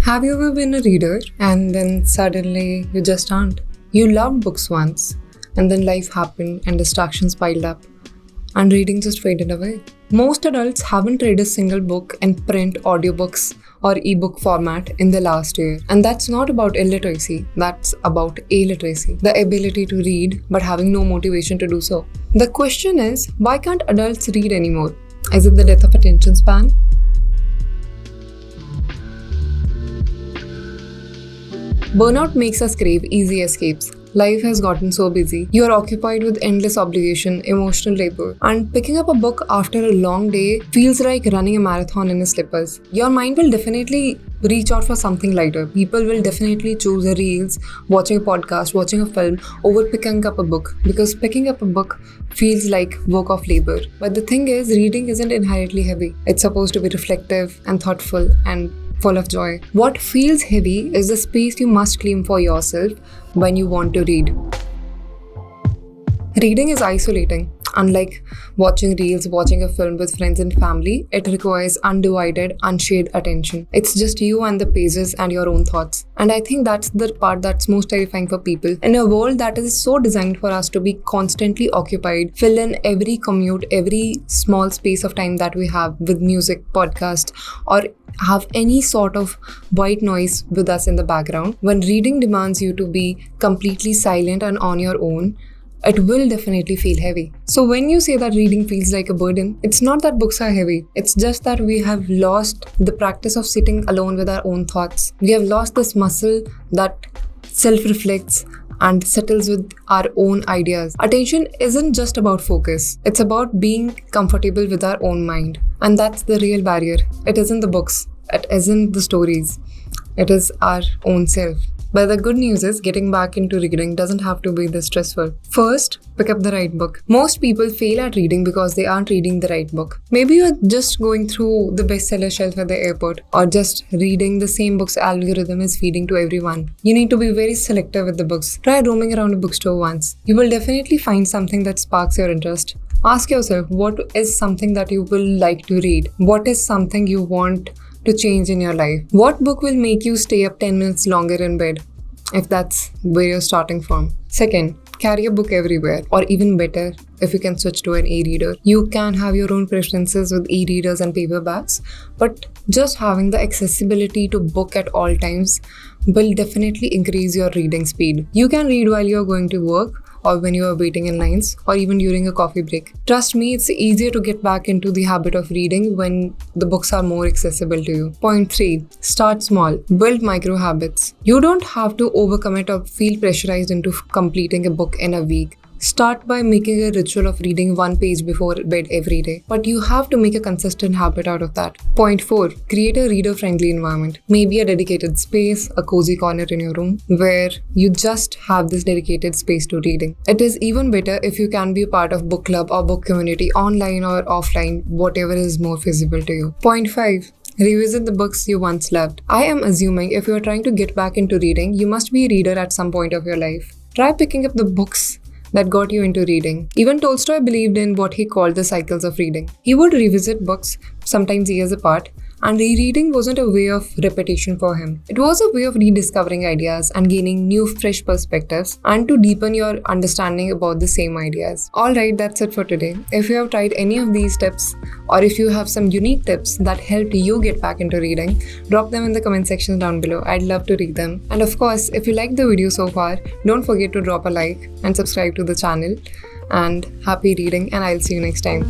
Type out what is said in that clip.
Have you ever been a reader and then suddenly you just aren't? You loved books once and then life happened and distractions piled up and reading just faded away. Most adults haven't read a single book in print, audiobooks, or ebook format in the last year. And that's not about illiteracy, that's about illiteracy. The ability to read but having no motivation to do so. The question is, why can't adults read anymore? Is it the death of attention span? Burnout makes us crave easy escapes. Life has gotten so busy. You are occupied with endless obligation, emotional labor, and picking up a book after a long day feels like running a marathon in your slippers. Your mind will definitely reach out for something lighter. People will definitely choose a reels, watching a podcast, watching a film over picking up a book because picking up a book feels like work of labor. But the thing is, reading isn't inherently heavy. It's supposed to be reflective and thoughtful and full of joy. What feels heavy is the space you must claim for yourself when you want to read. Reading is isolating. Unlike watching reels, watching a film with friends and family, it requires undivided, unshared attention. It's just you and the pages and your own thoughts. And I think that's the part that's most terrifying for people. In a world that is so designed for us to be constantly occupied, fill in every commute, every small space of time that we have with music, podcast, or have any sort of white noise with us in the background, when reading demands you to be completely silent and on your own, it will definitely feel heavy. So when you say that reading feels like a burden, it's not that books are heavy. It's just that we have lost the practice of sitting alone with our own thoughts. We have lost this muscle that self-reflects and settles with our own ideas. Attention isn't just about focus. It's about being comfortable with our own mind. And that's the real barrier. It isn't the books. It isn't the stories. It is our own self. But the good news is getting back into reading doesn't have to be this stressful. First, pick up the right book. Most people fail at reading because they aren't reading the right book. Maybe you're just going through the bestseller shelf at the airport or just reading the same book's algorithm is feeding to everyone. You need to be very selective with the books. Try roaming around a bookstore once. You will definitely find something that sparks your interest. Ask yourself, what is something that you will like to read? What is something you want to change in your life? What book will make you stay up 10 minutes longer in bed, if that's where you're starting from? Second, carry a book everywhere, or even better, if you can switch to an e-reader. You can have your own preferences with e-readers and paperbacks, but just having the accessibility to book at all times will definitely increase your reading speed. You can read while you're going to work, or when you are waiting in lines, or even during a coffee break. Trust me, it's easier to get back into the habit of reading when the books are more accessible to you. Point 3. Start small. Build micro habits. You don't have to overcommit or feel pressurized into completing a book in a week. Start by making a ritual of reading one page before bed every day. But you have to make a consistent habit out of that. Point 4. Create a reader-friendly environment. Maybe a dedicated space, a cozy corner in your room, where you just have this dedicated space to reading. It is even better if you can be a part of book club or book community, online or offline, whatever is more feasible to you. Point 5. Revisit the books you once loved. I am assuming if you are trying to get back into reading, you must be a reader at some point of your life. Try picking up the books that got you into reading. Even Tolstoy believed in what he called the cycles of reading. He would revisit books, sometimes years apart, and rereading wasn't a way of repetition for him. It was a way of rediscovering ideas and gaining new fresh perspectives and to deepen your understanding about the same ideas. Alright, that's it for today. If you have tried any of these tips, or if you have some unique tips that helped you get back into reading, drop them in the comment section down below. I'd love to read them. And of course, if you liked the video so far, don't forget to drop a like and subscribe to the channel. And happy reading, and I'll see you next time.